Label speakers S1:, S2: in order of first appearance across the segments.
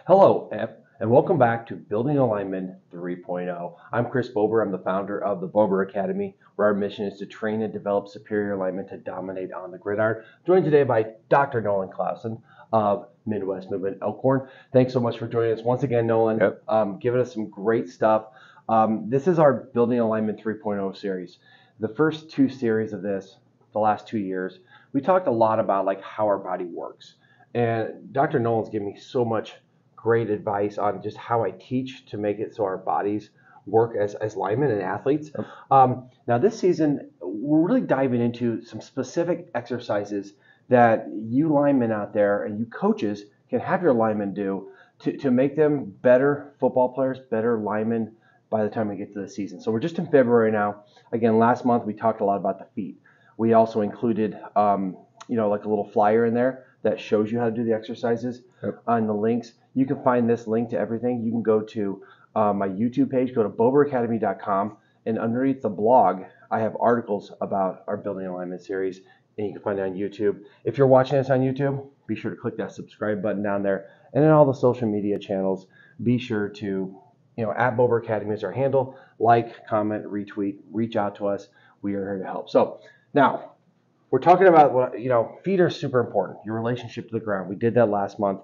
S1: Hello, and welcome back to Building a Lineman 3.0. I'm Chris Bober. I'm the founder of the Bober Academy, where our mission is to train and develop superior linemen to dominate on the gridiron. Joined today by Dr. Nolan Clausen of Midwest Movement Elkhorn. Thanks so much for joining us once again, Nolan. Giving us some great stuff. This is our Building a Lineman 3.0 series. The first two series of this, the last 2 years, we talked a lot about like how our body works. And Dr. Nolan's given me so much great advice on just how I teach to make it so our bodies work as linemen and athletes. Now this season, we're really diving into some specific exercises that you linemen out there and you coaches can have your linemen do to make them better football players, better linemen by the time we get to the season. So we're just in February now. Again, last month we talked a lot about the feet. We also included, like a little flyer in there that shows you how to do the exercises on the links. You can find this link to everything. You can go to my YouTube page, go to boberacademy.com, and underneath the blog, I have articles about our Building a Lineman series, and you can find it on YouTube. If you're watching this on YouTube, be sure to click that subscribe button down there. And in all the social media channels, be sure to, at Bober Academy is our handle. Like, comment, retweet, reach out to us. We are here to help. So now, we're talking about what, feet are super important, your relationship to the ground. We did that last month.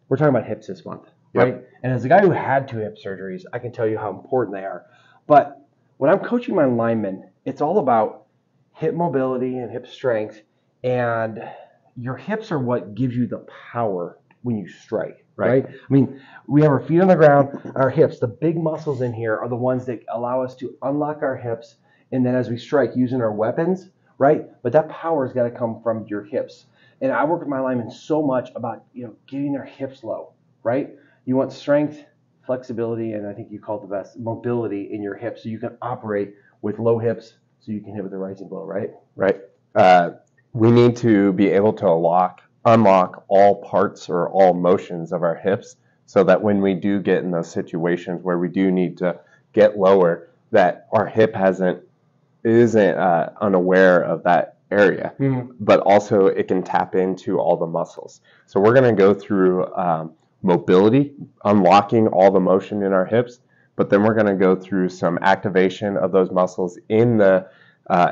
S1: We're talking about hips this month, right? And as a guy who had 2 hip surgeries, I can tell you how important they are. But when I'm coaching my linemen, it's all about hip mobility and hip strength. And your hips are what gives you the power when you strike, right? I mean, we have our feet on the ground, our hips, the big muscles in here are the ones that allow us to unlock our hips. And then as we strike using our weapons, right? But that power has got to come from your hips. And I work with my linemen so much about, getting their hips low, right? You want strength, flexibility, and I think you call it the best, mobility in your hips so you can operate with low hips so you can hit with the rising blow, right?
S2: Right. We need to be able to unlock all parts or all motions of our hips so that when we do get in those situations where we do need to get lower, that our hip isn't unaware of that area, but also it can tap into all the muscles. So we're going to go through mobility, unlocking all the motion in our hips, but then we're going to go through some activation of those muscles in the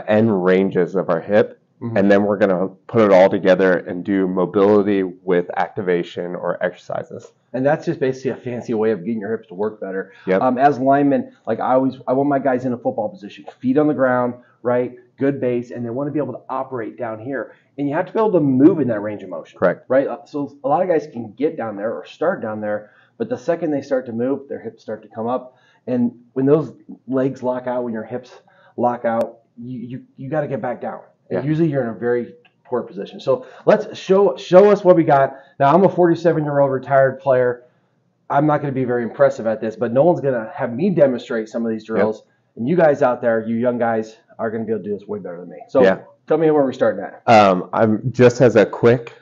S2: end ranges of our hip, and then we're going to put it all together and do mobility with activation or exercises.
S1: And that's just basically a fancy way of getting your hips to work better. As linemen, I want my guys in a football position, feet on the ground, right? Good base, and they want to be able to operate down here. And you have to be able to move in that range of motion.
S2: Correct.
S1: Right? So a lot of guys can get down there or start down there, but the second they start to move, their hips start to come up. And when those legs lock out, when your hips lock out, you got to get back down. And usually you're in a very poor position. So let's show us what we got. Now, I'm a 47-year-old retired player. I'm not going to be very impressive at this, but no one's going to have me demonstrate some of these drills. And you guys out there, you young guys, are going to be able to do this way better than me. So tell me where we're starting at.
S2: I'm just as a quick,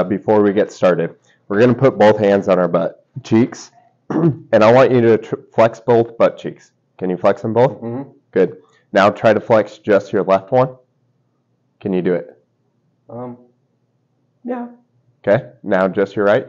S2: before we get started, we're going to put both hands on our butt cheeks, and I want you to flex both butt cheeks. Can you flex them both? Good. Now try to flex just your left one. Can you do it?
S1: Yeah.
S2: Okay. Now just your right.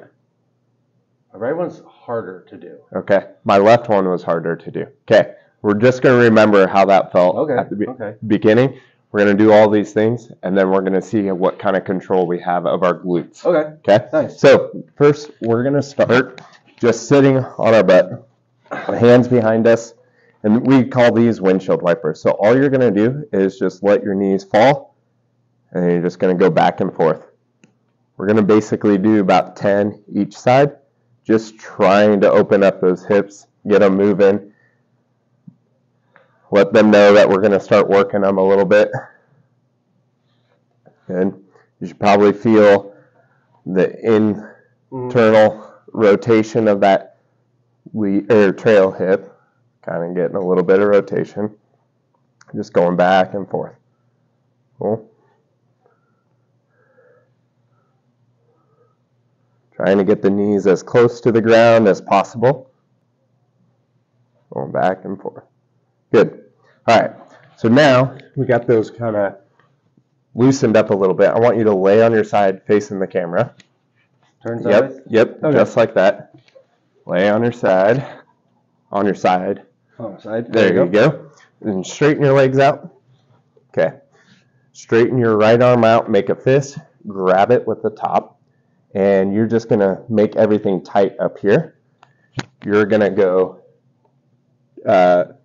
S1: The right one's harder to do.
S2: Okay. My left one was harder to do. Okay. We're just going to remember how that felt at the beginning. We're going to do all these things, and then we're going to see what kind of control we have of our glutes.
S1: Okay. Nice.
S2: So first, we're going to start just sitting on our butt, hands behind us, and we call these windshield wipers. So all you're going to do is just let your knees fall, and then you're just going to go back and forth. We're going to basically do about 10 each side, just trying to open up those hips, get them moving. Let them know that we're going to start working them a little bit. And you should probably feel the internal rotation of that trail hip, kind of getting a little bit of rotation. Just going back and forth. Cool. Trying to get the knees as close to the ground as possible. Going back and forth. Good. All right, so now we got those kind of loosened up a little bit. I want you to lay on your side facing the camera.
S1: Turn sideways?
S2: Yep, okay. Just like that. Lay on your side. On your side.
S1: On the side.
S2: There you go. And straighten your legs out. Okay. Straighten your right arm out. Make a fist. Grab it with the top. And you're just going to make everything tight up here. You're going to go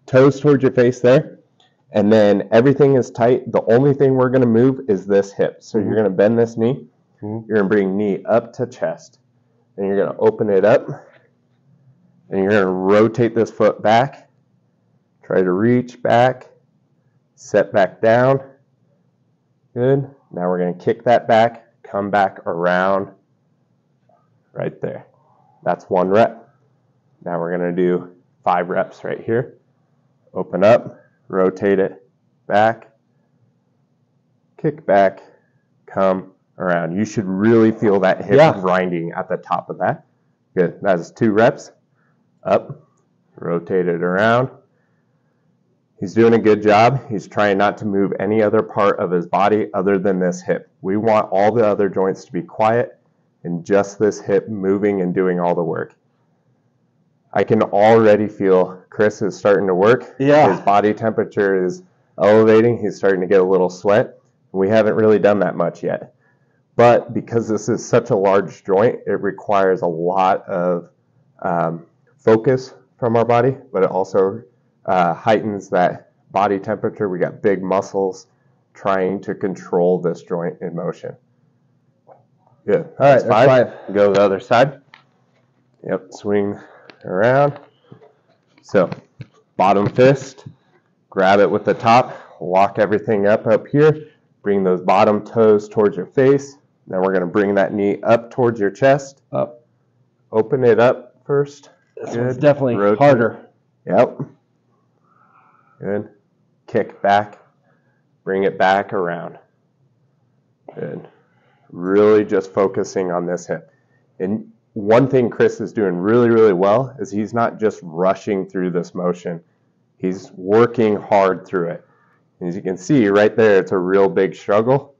S2: toes towards your face there. And then everything is tight. The only thing we're going to move is this hip. So you're going to bend this knee. You're going to bring knee up to chest. And you're going to open it up. And you're going to rotate this foot back. Try to reach back. Set back down. Good. Now we're going to kick that back. Come back around. Right there. That's 1 rep. Now we're going to do 5 reps right here. Open up. Rotate it back, kick back, come around. You should really feel that hip grinding at the top of that. Good. That's 2 reps. Up, rotate it around. He's doing a good job. He's trying not to move any other part of his body other than this hip. We want all the other joints to be quiet and just this hip moving and doing all the work. I can already feel Chris is starting to work.
S1: Yeah.
S2: His body temperature is elevating. He's starting to get a little sweat. We haven't really done that much yet. But because this is such a large joint, it requires a lot of focus from our body, but it also heightens that body temperature. We got big muscles trying to control this joint in motion. Good. All right, that's 5. Go to the other side. Yep, swing around. So bottom fist, grab it with the top, lock everything up here, bring those bottom toes towards your face. Now we're going to bring that knee up towards your chest. Up. Open it up first.
S1: This one's definitely harder.
S2: Yep. Good. Kick back, bring it back around. Good. Really just focusing on this hip. And one thing Chris is doing really, really well is he's not just rushing through this motion. He's working hard through it. And as you can see right there, it's a real big struggle.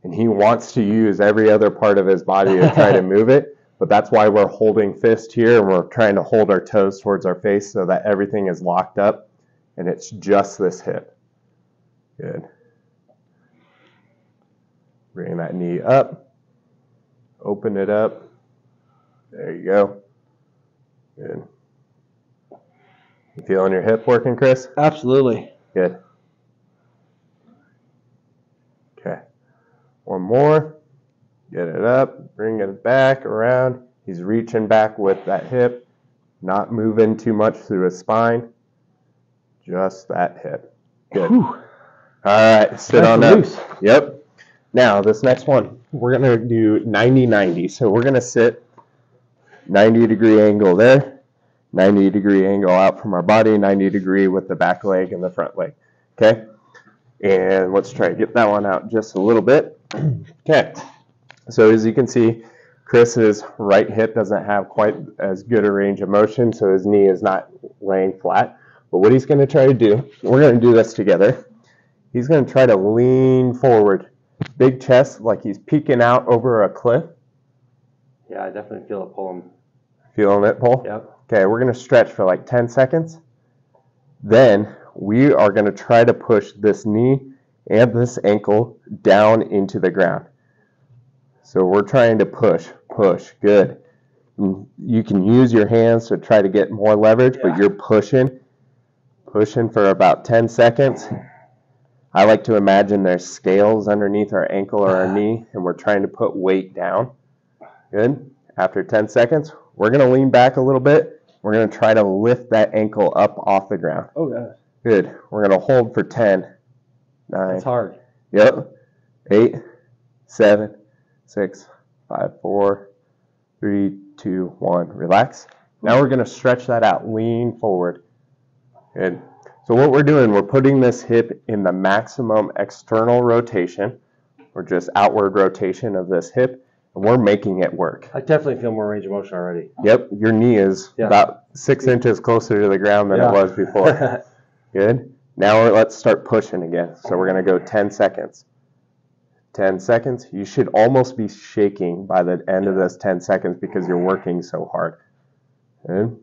S2: And he wants to use every other part of his body to try to move it. But that's why we're holding fist here and we're trying to hold our toes towards our face so that everything is locked up and it's just this hip. Good. Bring that knee up. Open it up. There you go. Good. You feeling your hip working, Chris?
S1: Absolutely.
S2: Good. Okay. One more. Get it up. Bring it back around. He's reaching back with that hip. Not moving too much through his spine. Just that hip. Good. Whew. All right. Sit on up. Loose. Yep. Now, this next one, we're going to do 90-90. So we're going to sit 90-degree angle there, 90-degree angle out from our body, 90-degree with the back leg and the front leg. Okay? And let's try to get that one out just a little bit. Okay. So as you can see, Chris's right hip doesn't have quite as good a range of motion, so his knee is not laying flat. But what he's going to try to do, we're going to do this together. He's going to try to lean forward. Big chest, like he's peeking out over a cliff.
S1: Yeah, I definitely feel it pulling.
S2: Feeling it pull?
S1: Yep.
S2: Okay, we're going to stretch for like 10 seconds. Then we are going to try to push this knee and this ankle down into the ground. So we're trying to push. Good. You can use your hands to try to get more leverage, but you're pushing for about 10 seconds. I like to imagine there's scales underneath our ankle or our knee, and we're trying to put weight down. Good. After 10 seconds, we're going to lean back a little bit. We're going to try to lift that ankle up off the ground.
S1: Oh, gosh.
S2: Good. We're going to hold for 10, 9.
S1: That's hard.
S2: Yep. 8, 7, 6, 5, 4, 3, 2, 1. Relax. Now we're going to stretch that out. Lean forward. Good. So what we're doing, we're putting this hip in the maximum external rotation, or just outward rotation of this hip, and we're making it work.
S1: I definitely feel more range of motion already.
S2: Yep, your knee is about 6 inches closer to the ground than it was before. Good. Now let's start pushing again. So we're going to go 10 seconds. 10 seconds. You should almost be shaking by the end of this 10 seconds because you're working so hard. Good.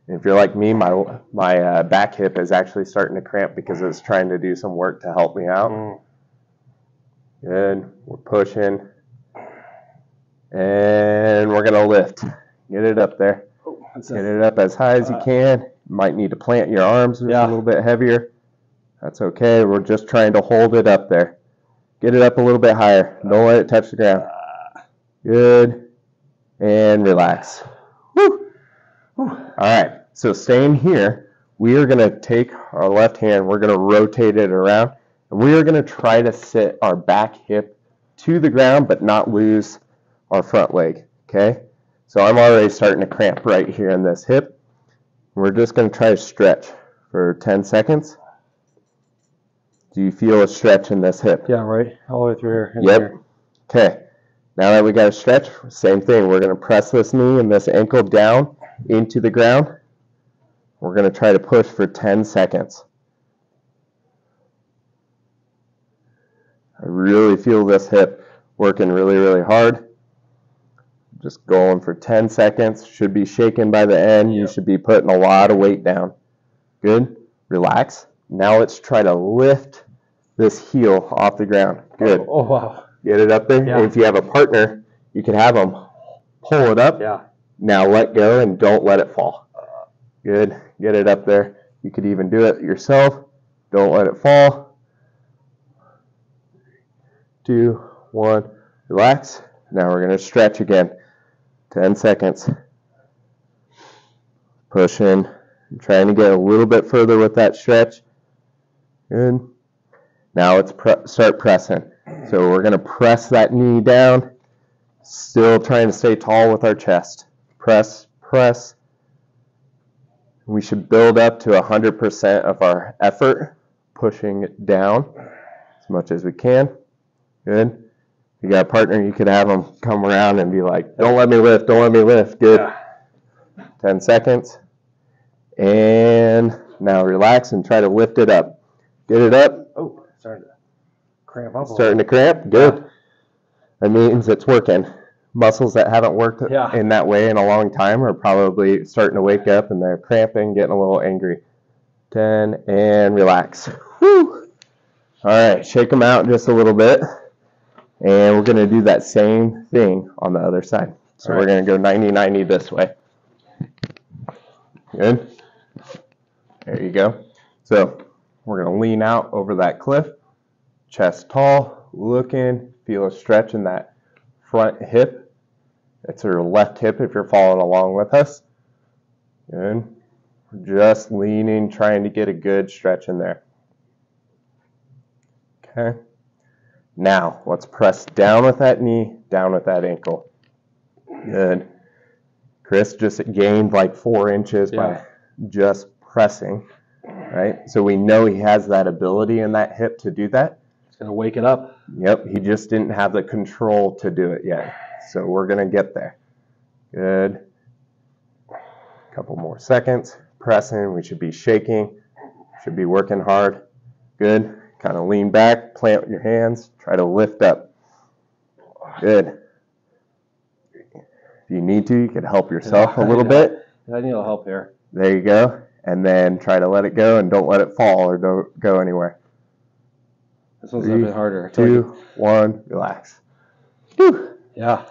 S2: And if you're like me, my back hip is actually starting to cramp because it's trying to do some work to help me out. Good. We're pushing. And we're going to lift. Get it up there. Get it up as high as you can. Might need to plant your arms just a little bit heavier. That's okay. We're just trying to hold it up there. Get it up a little bit higher. Don't let it touch the ground. Good. And relax. Woo. All right. So staying here, we are going to take our left hand. We're going to rotate it around. And we are going to try to sit our back hip to the ground but not lose our front leg. Okay? So I'm already starting to cramp right here in this hip. We're just going to try to stretch for 10 seconds. Do you feel a stretch in this hip?
S1: Yeah, right. All the way through here.
S2: Yep.
S1: Here.
S2: Okay. Now that we got a stretch, same thing. We're going to press this knee and this ankle down into the ground. We're going to try to push for 10 seconds. I really feel this hip working really, really hard. Just going for 10 seconds. Should be shaken by the end. You should be putting a lot of weight down. Good. Relax. Now let's try to lift this heel off the ground. Good.
S1: Oh, wow.
S2: Get it up there.
S1: Yeah.
S2: And if you have a partner, you can have them pull it up.
S1: Yeah.
S2: Now let go and don't let it fall. Good. Get it up there. You could even do it yourself. Don't let it fall. 2, 1. Relax. Now we're going to stretch again. 10 seconds. Pushing. Trying to get a little bit further with that stretch. Good. Now let's start pressing. So we're going to press that knee down. Still trying to stay tall with our chest. Press, press. We should build up to 100% of our effort, pushing it down as much as we can. Good. If you got a partner, you could have them come around and be like, don't let me lift, don't let me lift. Good. 10 seconds. And now relax and try to lift it up. Get it up.
S1: Oh, starting to cramp up.
S2: Starting to cramp. Good. That means it's working. Muscles that haven't worked in that way in a long time are probably starting to wake up and they're cramping, getting a little angry. 10 and relax. Whew. All right, shake them out just a little bit. And we're going to do that same thing on the other side. So we're going to go 90-90 this way. Good. There you go. So we're going to lean out over that cliff. Chest tall, looking, feel a stretch in that front hip. It's your left hip if you're following along with us. Good. Just leaning, trying to get a good stretch in there. Okay. Now, let's press down with that knee, down with that ankle. Good. Chris just gained like 4 inches by just pressing, right? So we know he has that ability in that hip to do that.
S1: It's going to wake it up.
S2: Yep, he just didn't have the control to do it yet. So we're going to get there. Good. Couple more seconds. Pressing. We should be shaking. Should be working hard. Good. Kind of lean back. Plant your hands. Try to lift up. Good. If you need to, you can help yourself a little bit.
S1: I need a little help here.
S2: There you go. And then try to let it go and don't let it fall or don't go anywhere.
S1: This one's a bit harder.
S2: 2, 1, relax. Whew.
S1: Yeah.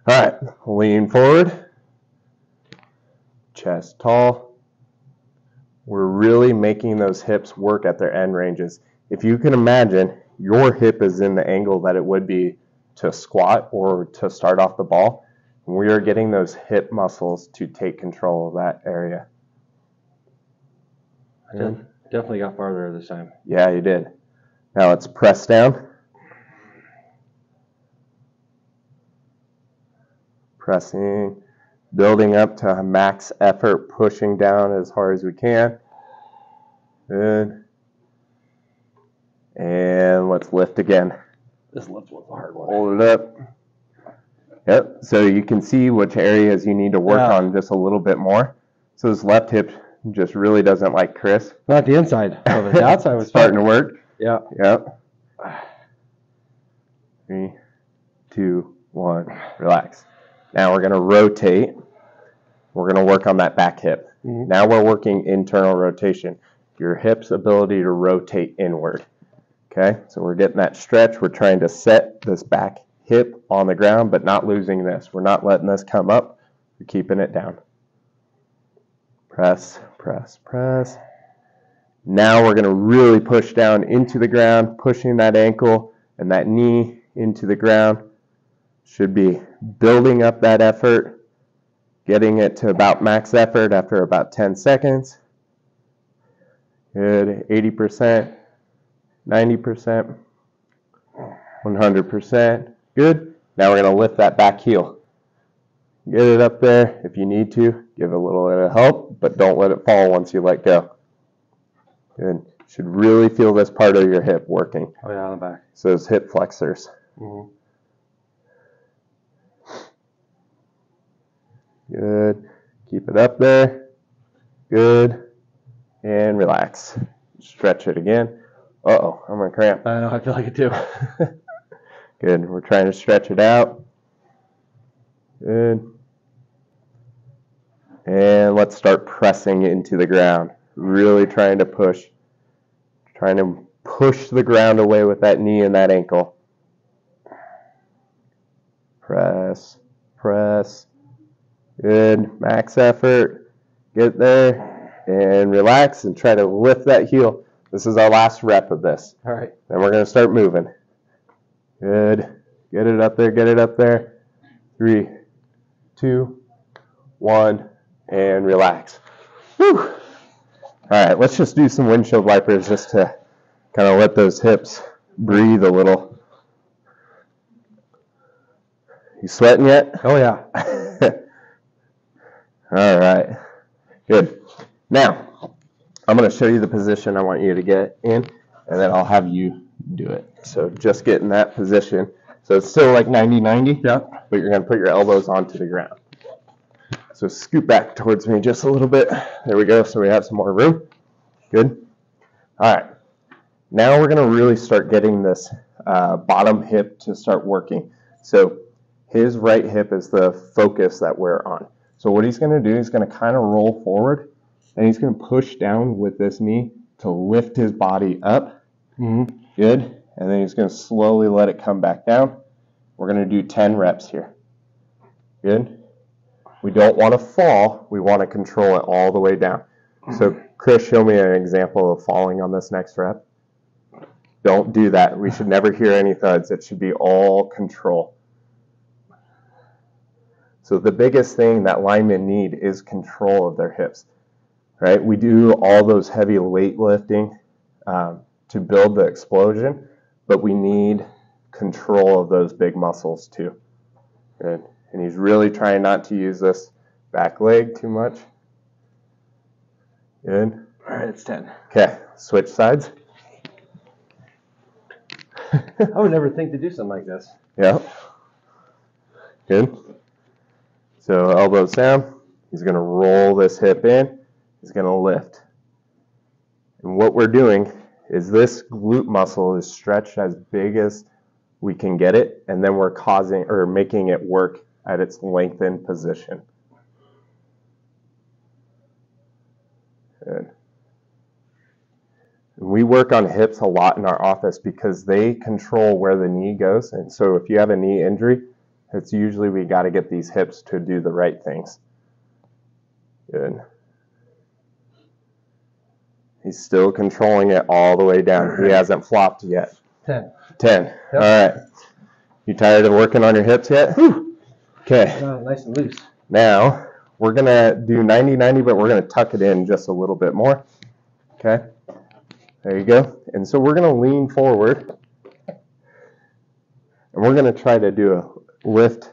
S2: All right, lean forward, chest tall. We're really making those hips work at their end ranges. If you can imagine, your hip is in the angle that it would be to squat or to start off the ball. We are getting those hip muscles to take control of that area.
S1: I definitely got farther this time.
S2: Yeah, you did. Now let's press down. Pressing, building up to a max effort, pushing down as hard as we can. Good. And let's lift again.
S1: This lift was a hard one.
S2: Hold it up. Yep. So you can see which areas you need to work on just a little bit more. So this left hip just really doesn't like Chris.
S1: Not the inside of it. The outside was
S2: starting to work.
S1: Yeah.
S2: Yep. 3, 2, 1. Relax. Now we're going to rotate. We're going to work on that back hip. Now we're working internal rotation, your hip's ability to rotate inward. Okay, so we're getting that stretch. We're trying to set this back hip on the ground, but not losing this. We're not letting this come up. We're keeping it down. Press, press, press. Now we're going to really push down into the ground, pushing that ankle and that knee into the ground. Should be building up that effort, getting it to about max effort after about 10 seconds. Good, 80%, 90%, 100%. Good. Now we're going to lift that back heel. Get it up there. If you need to, give a little bit of help, but don't let it fall once you let go. Good. Should really feel this part of your hip working.
S1: Oh yeah, on the back.
S2: So those hip flexors. Good. Keep it up there. Good. And relax. Stretch it again. Uh-oh, I'm going to cramp.
S1: I know, I feel like it too.
S2: Good. We're trying to stretch it out. Good. And let's start pressing into the ground. Really trying to push. Trying to push the ground away with that knee and that ankle. Press, press. Good. Max effort. Get there and relax and try to lift that heel. This is our last rep of this.
S1: All right.
S2: Then we're going to start moving. Good. Get it up there. Get it up there. 3, 2, 1, and relax. Whew. All right, let's just do some windshield wipers just to kind of let those hips breathe a little. You sweating yet?
S1: Oh yeah.
S2: All right. Good. Now, I'm going to show you the position I want you to get in, and then I'll have you do it. So just get in that position. So it's still like 90-90,
S1: Yeah.
S2: but you're going to put your elbows onto the ground. So scoot back towards me just a little bit. There we go. So we have some more room. Good. All right. Now we're going to really start getting this bottom hip to start working. So his right hip is the focus that we're on. So what he's going to do is going to kind of roll forward, and he's going to push down with this knee to lift his body up. Good. And then he's going to slowly let it come back down. We're going to do 10 reps here. Good. We don't want to fall. We want to control it all the way down. So Chris, show me an example of falling on this next rep. Don't do that. We should never hear any thuds. It should be all control. So the biggest thing that linemen need is control of their hips, right? We do all those heavy weightlifting to build the explosion, but we need control of those big muscles too. Good. And he's really trying not to use this back leg too much. Good.
S1: All right, it's 10.
S2: Okay, switch sides.
S1: I would never think to do something like this.
S2: Yeah. Good. So elbows down. He's going to roll this hip in. He's going to lift. And what we're doing is this glute muscle is stretched as big as we can get it, and then we're causing or making it work at its lengthened position. Good. We work on hips a lot in our office because they control where the knee goes. And so if you have a knee injury, it's usually we got to get these hips to do the right things. Good. He's still controlling it all the way down. He hasn't flopped yet.
S1: 10.
S2: 10. Yep. All right. You tired of working on your hips yet? Okay.
S1: Nice and loose.
S2: Now, we're going to do 90-90, but we're going to tuck it in just a little bit more. Okay. There you go. And so we're going to lean forward. And we're going to try to do a lift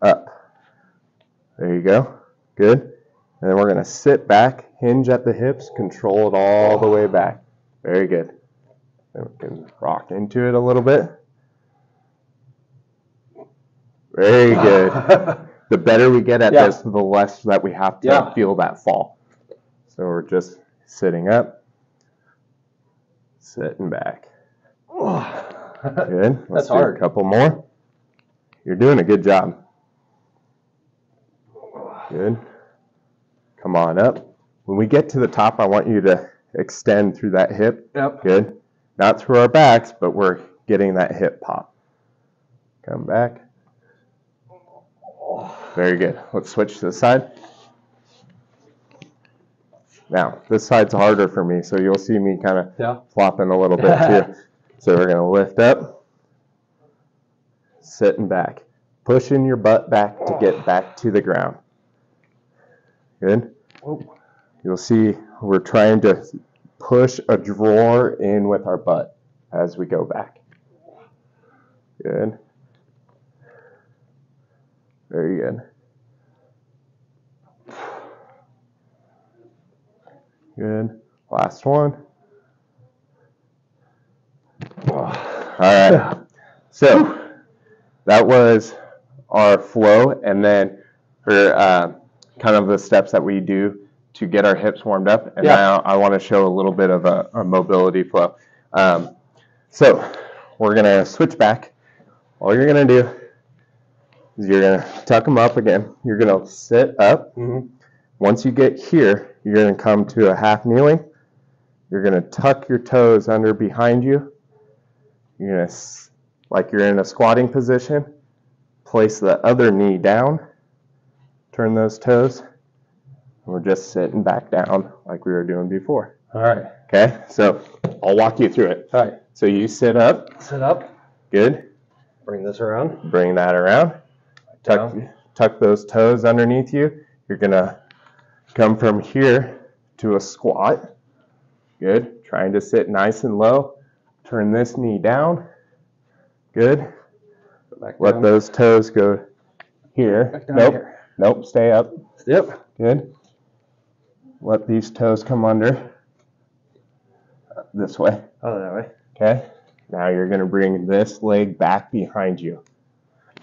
S2: up. There you go. Good. And then we're going to sit back, hinge at the hips, control it all the way back. Very good. And we can rock into it a little bit. Very good. The better we get at this, the less that we have to feel that fall. So we're just sitting up, sitting back. Good. Let's do
S1: hard.
S2: a couple more. You're doing a good job. Good. Come on up. When we get to the top, I want you to extend through that hip.
S1: Yep.
S2: Good. Not through our backs, but we're getting that hip pop. Come back. Very good. Let's switch to the side. Now, this side's harder for me, so you'll see me kind of flopping a little bit too. So we're going to lift up, sitting back, pushing your butt back to get back to the ground. Good. You'll see we're trying to push a drawer in with our butt as we go back. Good. Very good. Good. Last one. All right. So that was our flow, and then for kind of the steps that we do to get our hips warmed up. And now I want to show a little bit of a mobility flow. So we're going to switch back. All you're going to do is you're going to tuck them up again. You're going to sit up. Once you get here, you're going to come to a half kneeling. You're going to tuck your toes under behind you. You're going to, like you're in a squatting position, place the other knee down. Turn those toes. And we're just sitting back down like we were doing before.
S1: All right.
S2: Okay, so I'll walk you through it.
S1: All right.
S2: So you sit up.
S1: Sit up.
S2: Good.
S1: Bring this around.
S2: Bring that around. Tuck those toes underneath you. You're going to come from here to a squat. Good. Trying to sit nice and low. Turn this knee down. Good. Let those toes go here. Nope. Stay up.
S1: Yep.
S2: Good. Let these toes come under. This way.
S1: Oh, that way.
S2: Okay. Now you're going to bring this leg back behind you.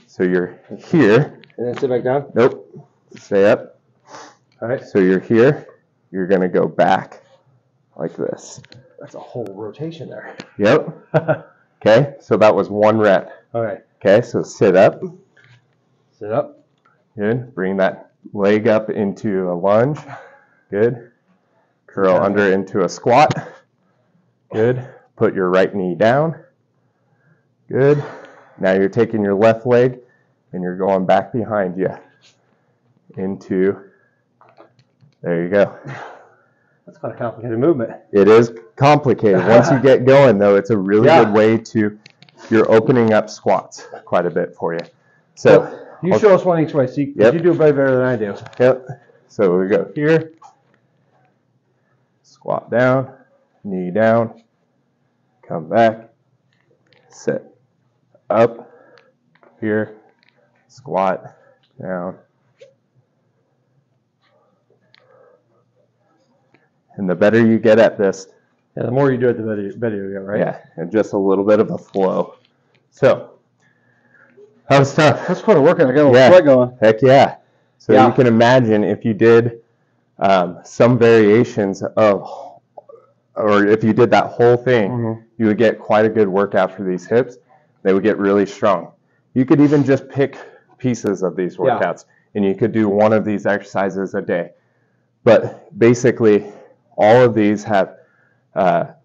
S2: So you're here.
S1: And then sit back down?
S2: Nope. Stay up.
S1: All right.
S2: So you're here. You're going to go back like this.
S1: That's a whole rotation there.
S2: Yep. Okay. So that was one rep.
S1: All right.
S2: Okay. So sit up.
S1: Sit up.
S2: Good. Bring that leg up into a lunge. Good. Curl under into a squat. Good. Put your right knee down. Good. Now you're taking your left leg and you're going back behind you into, there you go.
S1: That's quite a complicated movement.
S2: It is complicated. Once you get going, though, it's a really good way to, you're opening up squats quite a bit for you. So
S1: you show us one each way. See, you do it way better than I do.
S2: Yep. So we go here, squat down, knee down, come back, sit up, here, squat, down. And the better you get at this,
S1: the more you do it, the better you get, right?
S2: Yeah, and just a little bit of a flow. So, that was tough.
S1: That's quite a workout. I got a little sweat going.
S2: Heck yeah. So you can imagine if you did some variations of, or if you did that whole thing, you would get quite a good workout for these hips. They would get really strong. You could even just pick pieces of these workouts, and you could do one of these exercises a day. But basically, all of these have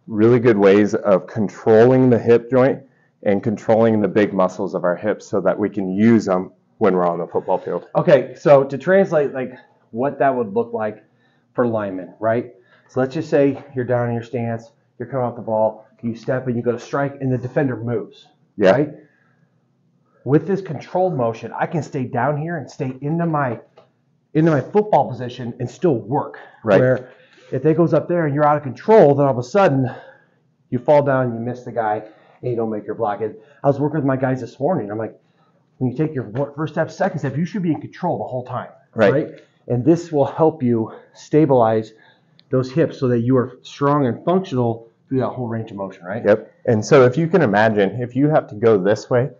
S2: really good ways of controlling the hip joint and controlling the big muscles of our hips so that we can use them when we're on the football field.
S1: Okay, so to translate like what that would look like for linemen, right? So let's just say you're down in your stance, you're coming off the ball, you step and you go to strike, and the defender moves, right? With this controlled motion, I can stay down here and stay into my football position and still work.
S2: Right.
S1: Where if it goes up there and you're out of control, then all of a sudden you fall down, you miss the guy, and you don't make your block. And I was working with my guys this morning. I'm like, when you take your first step, second step, you should be in control the whole time. Right? And this will help you stabilize those hips so that you are strong and functional through that whole range of motion, right?
S2: Yep. And so if you can imagine, if you have to go this way,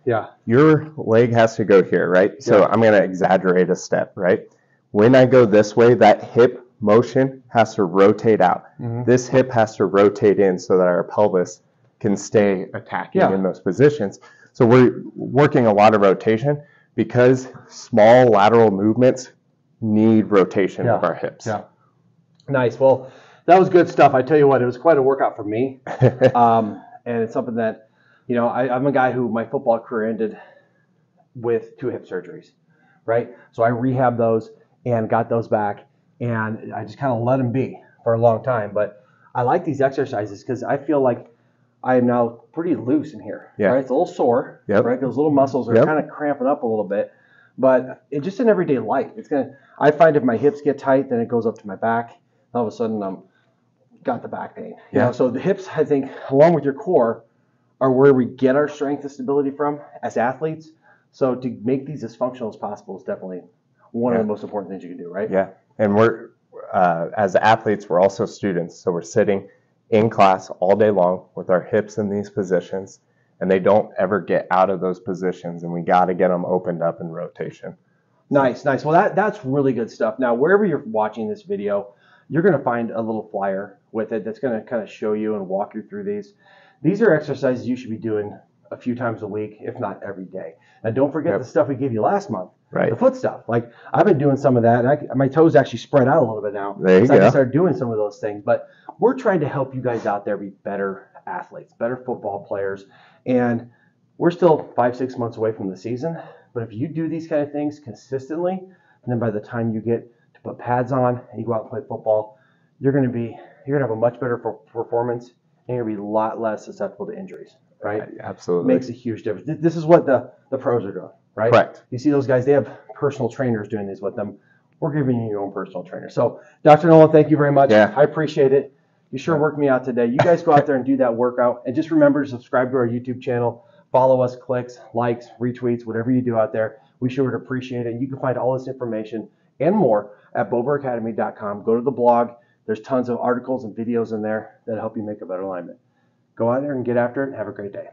S2: your leg has to go here, right? So I'm going to exaggerate a step, right? When I go this way, that hip motion has to rotate out. This hip has to rotate in so that our pelvis can stay attacking in those positions. So we're working a lot of rotation because small lateral movements need rotation of our hips.
S1: Yeah. Nice. Well, that was good stuff. I tell you what, it was quite a workout for me. And it's something that, you know, I'm a guy who my football career ended with 2 hip surgeries, right? So I rehabbed those and got those back, and I just kind of let them be for a long time. But I like these exercises because I feel like I am now pretty loose in here, right? It's a little sore, right? Those little muscles are kind of cramping up a little bit, but it just in everyday life, I find if my hips get tight, then it goes up to my back. All of a sudden, I'm got the back pain. You know, so the hips, I think, along with your core, are where we get our strength and stability from as athletes. So to make these as functional as possible is definitely one of the most important things you can do, right?
S2: Yeah, and we're as athletes, we're also students, so we're sitting in class all day long with our hips in these positions, and they don't ever get out of those positions, and we got to get them opened up in rotation.
S1: Nice. Well, that's really good stuff. Now, wherever you're watching this video, you're going to find a little flyer with it that's going to kind of show you and walk you through these. These are exercises you should be doing a few times a week, if not every day. And don't forget the stuff we gave you last month, the foot stuff. Like I've been doing some of that, and my toes actually spread out a little bit now.
S2: There you go.
S1: I just started doing some of those things. But we're trying to help you guys out there be better athletes, better football players. And we're still 5-6 months away from the season. But if you do these kind of things consistently, and then by the time you get to put pads on and you go out and play football, you're going to have a much better performance, and you're going to be a lot less susceptible to injuries. Right?
S2: Absolutely.
S1: Makes a huge difference. This is what the pros are doing, right?
S2: Correct.
S1: You see those guys, they have personal trainers doing this with them. We're giving you your own personal trainer. So, Dr. Nolan, thank you very much.
S2: Yeah.
S1: I appreciate it. You sure worked me out today. You guys go out there and do that workout. And just remember to subscribe to our YouTube channel. Follow us, clicks, likes, retweets, whatever you do out there. We sure would appreciate it. You can find all this information and more at boberacademy.com. Go to the blog. There's tons of articles and videos in there that help you make a better lineman. Go out there and get after it and have a great day.